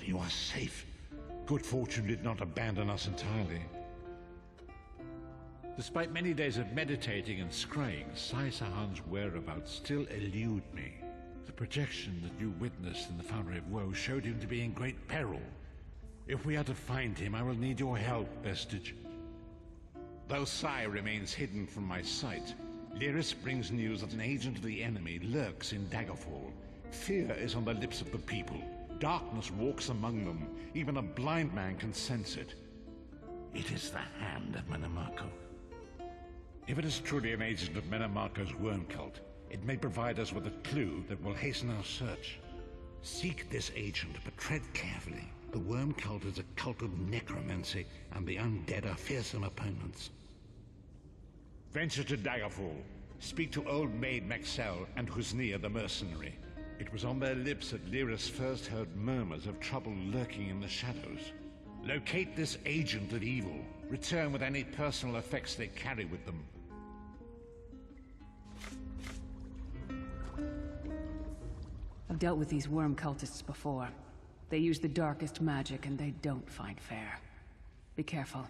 You are safe. Good fortune did not abandon us entirely. Despite many days of meditating and scrying, Sai Sahan's whereabouts still elude me. The projection that you witnessed in the Foundry of Woe showed him to be in great peril. If we are to find him, I will need your help, Vestige. Though Sai remains hidden from my sight, Lyris brings news that an agent of the enemy lurks in Daggerfall. Fear is on the lips of the people. Darkness walks among them. Even a blind man can sense it. It is the hand of Menemarko. If it is truly an agent of Menemarko's worm cult, it may provide us with a clue that will hasten our search. Seek this agent, but tread carefully. The worm cult is a cult of necromancy, and the undead are fearsome opponents. Venture to Daggerfall. Speak to Old Maid Maxell and Husnia the mercenary. It was on their lips that Lyris first heard murmurs of trouble lurking in the shadows. Locate this agent of evil. Return with any personal effects they carry with them. I've dealt with these worm cultists before. They use the darkest magic and they don't find fair. Be careful.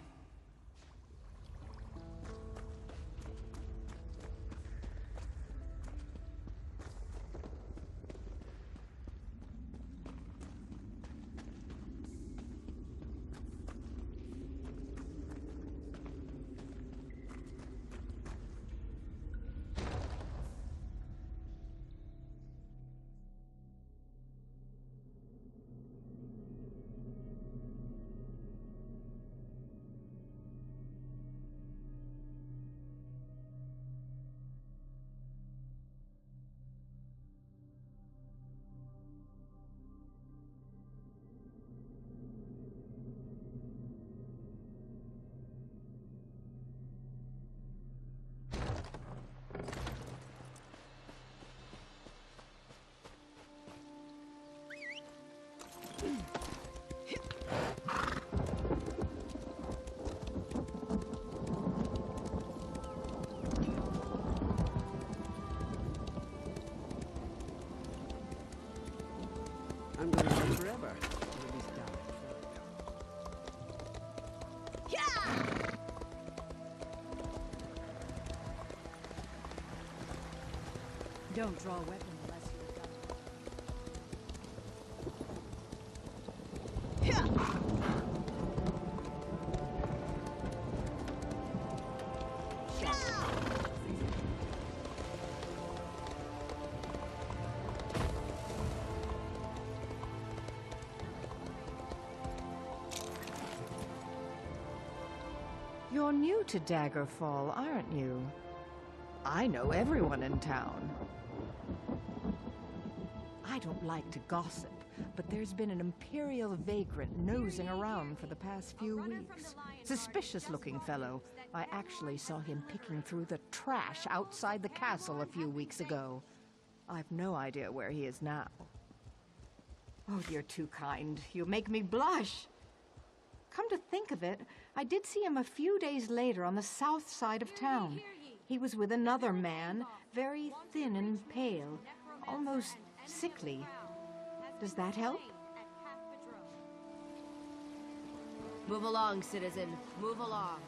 I'm gonna live forever. Don't draw a weapon unless you're done. You're new to Daggerfall, aren't you? I know everyone in town. I don't like to gossip, but there's been an Imperial vagrant nosing around for the past few weeks. Suspicious-looking fellow. I actually saw him picking through the trash outside the castle a few weeks ago. I've no idea where he is now. Oh, you're too kind. You make me blush. Come to think of it, I did see him a few days later on the south side of town. He was with another man, very thin and pale, almost sickly. Does that help? Move along, citizen. Move along.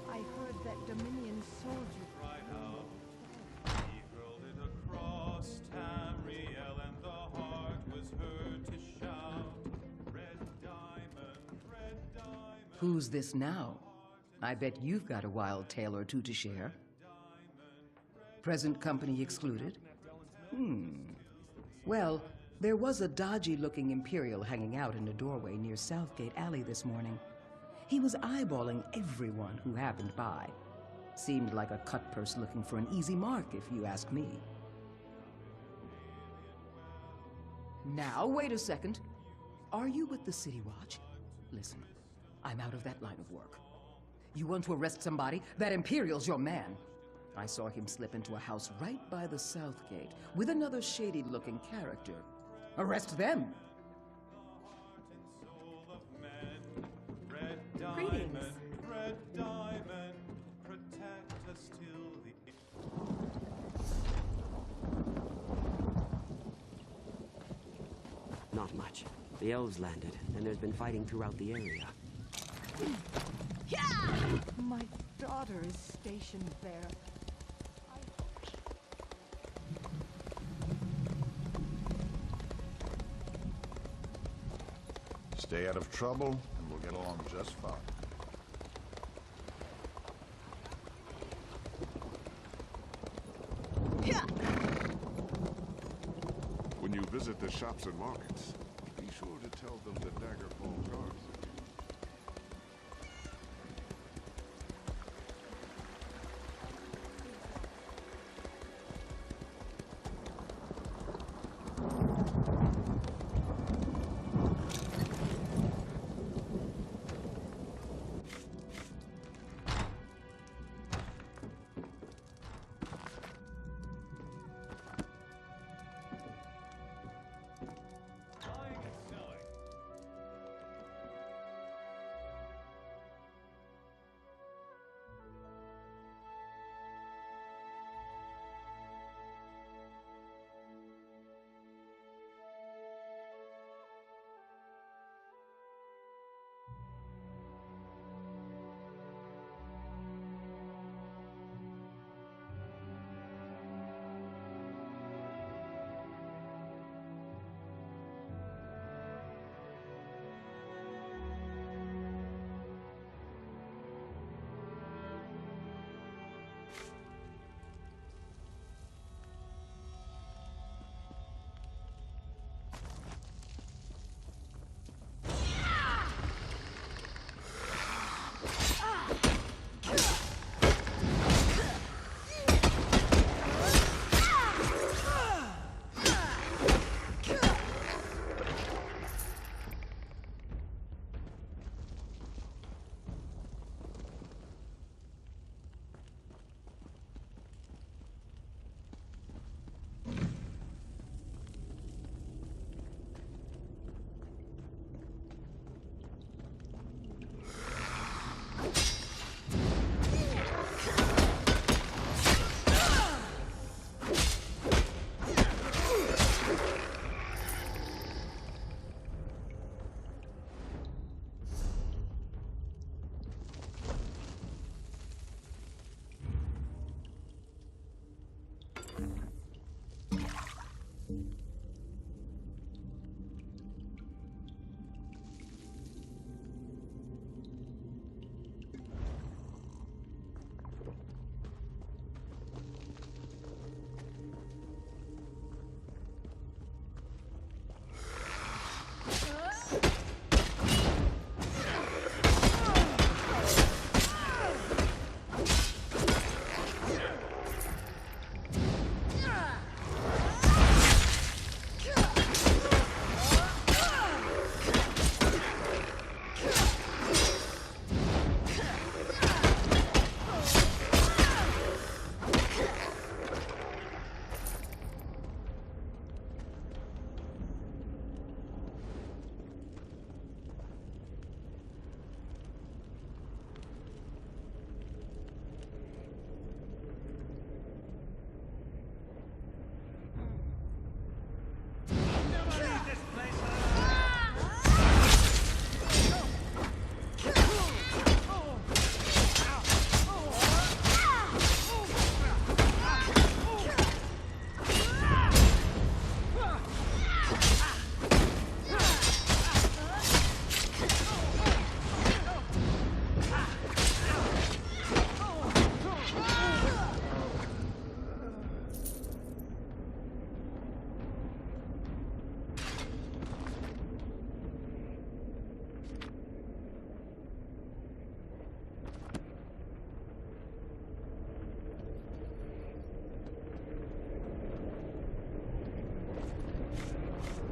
I heard that Dominion soldier... Right out, he hurled it across Tamriel, and the heart was heard to shout, Red diamond, red diamond. Who's this now? I bet you've got a wild tale or two to share. Present company excluded? Well, there was a dodgy-looking Imperial hanging out in a doorway near Southgate Alley this morning. He was eyeballing everyone who happened by. Seemed like a cutpurse looking for an easy mark, if you ask me. Now, wait a second. Are you with the City Watch? Listen, I'm out of that line of work. You want to arrest somebody? That Imperial's your man. I saw him slip into a house right by the South Gate with another shady-looking character. Arrest them! diamond, red diamond, protect us till the Not much. The elves landed, and there's been fighting throughout the area. My daughter is stationed there. Stay out of trouble, and we'll get along just fine. When you visit the shops and markets, be sure to tell them the Daggerfall guards.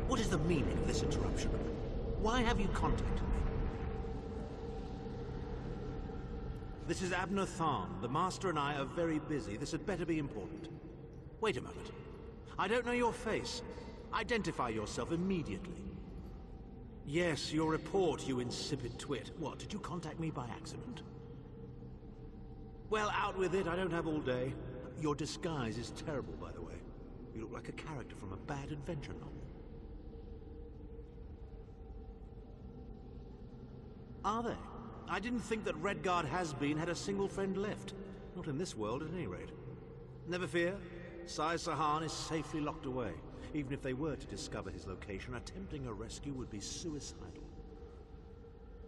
What is the meaning of this interruption? Why have you contacted me? This is Abner Tharn. The Master and I are very busy. This had better be important. Wait a moment. I don't know your face. Identify yourself immediately. Yes, your report, you insipid twit. What, did you contact me by accident? Well, out with it. I don't have all day. Your disguise is terrible, by the way. You look like a character from a bad adventure novel. Are they? I didn't think that Redguard has-been had a single friend left. Not in this world, at any rate. Never fear. Tharn is safely locked away. Even if they were to discover his location, attempting a rescue would be suicidal.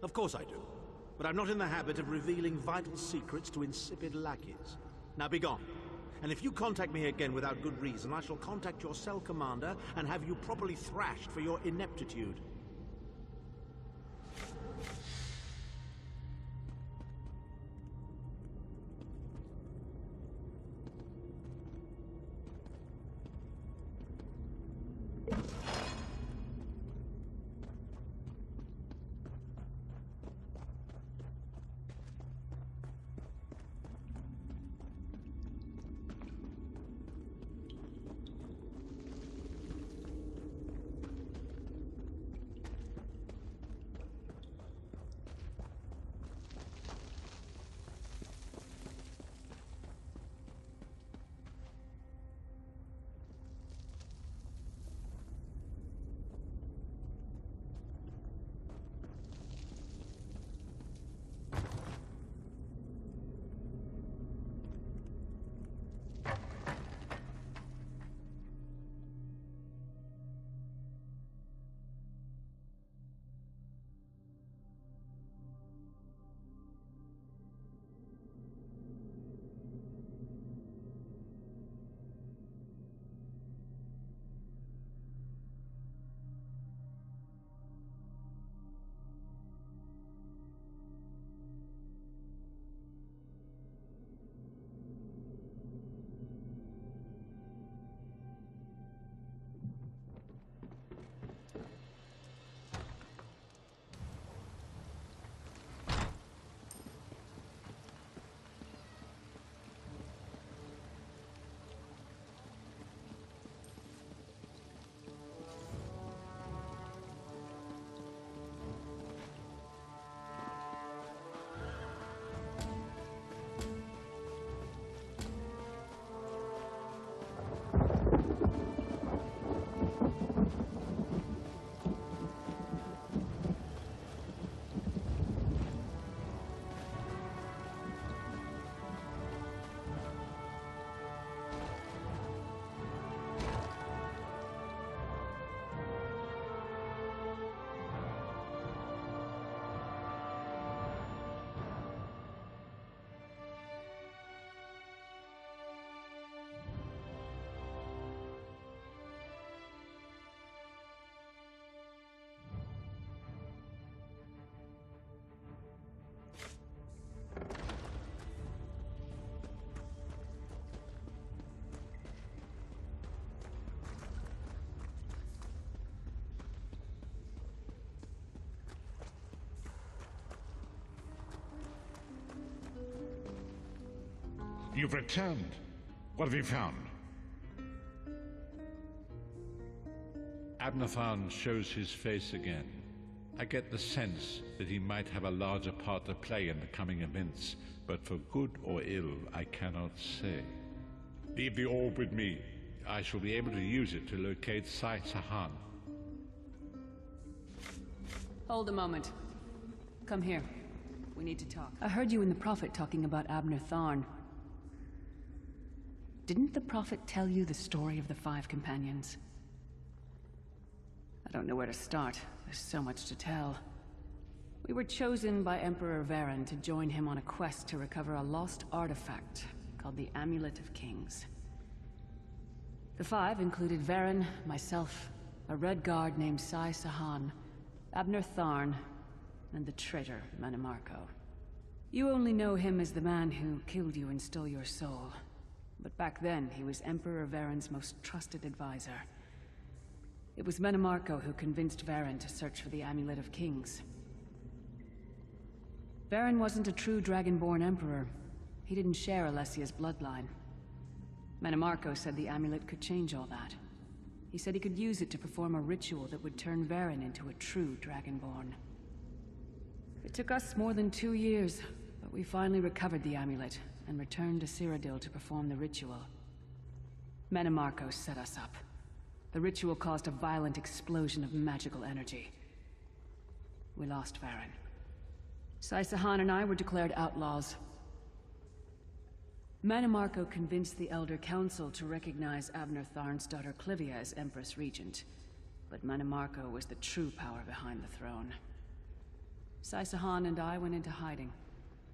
Of course I do. But I'm not in the habit of revealing vital secrets to insipid lackeys. Now be gone. And if you contact me again without good reason, I shall contact your cell commander and have you properly thrashed for your ineptitude. You've returned. What have you found? Abner Tharn shows his face again. I get the sense that he might have a larger part to play in the coming events, but for good or ill, I cannot say. Leave the orb with me. I shall be able to use it to locate Tharn. Hold a moment. Come here. We need to talk. I heard you and the Prophet talking about Abner Tharn. Didn't the Prophet tell you the story of the 5 companions? I don't know where to start. There's so much to tell. We were chosen by Emperor Varen to join him on a quest to recover a lost artifact called the Amulet of Kings. The 5 included Varen, myself, a Red Guard named Tharn, Abner Tharn, and the traitor Manimarco. You only know him as the man who killed you and stole your soul. But back then, he was Emperor Varen's most trusted advisor. It was Manimarco who convinced Varen to search for the Amulet of Kings. Varen wasn't a true Dragonborn Emperor. He didn't share Alessia's bloodline. Manimarco said the amulet could change all that. He said he could use it to perform a ritual that would turn Varen into a true Dragonborn. It took us more than 2 years, but we finally recovered the amulet and returned to Cyrodiil to perform the ritual. Manimarco set us up. The ritual caused a violent explosion of magical energy. We lost Varen. Saisahan and I were declared outlaws. Manimarco convinced the Elder Council to recognize Abner Tharn's daughter Clivia as Empress Regent, but Manimarco was the true power behind the throne. Saisahan and I went into hiding.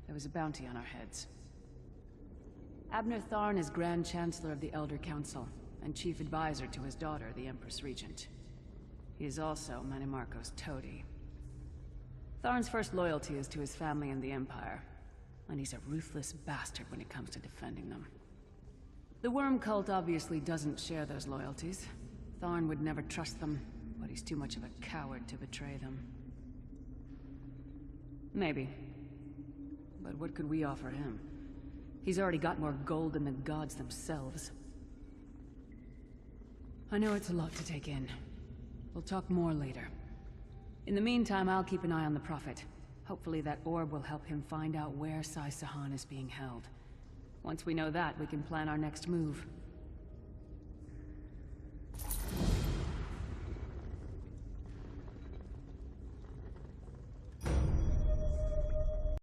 There was a bounty on our heads. Abner Tharn is Grand Chancellor of the Elder Council, and Chief Advisor to his daughter, the Empress Regent. He is also Manimarco's toady. Tharn's first loyalty is to his family and the Empire, and he's a ruthless bastard when it comes to defending them. The Wyrm cult obviously doesn't share those loyalties. Tharn would never trust them, but he's too much of a coward to betray them. Maybe. But what could we offer him? He's already got more gold than the gods themselves. I know it's a lot to take in. We'll talk more later. In the meantime, I'll keep an eye on the Prophet. Hopefully that orb will help him find out where Saisahan is being held. Once we know that, we can plan our next move.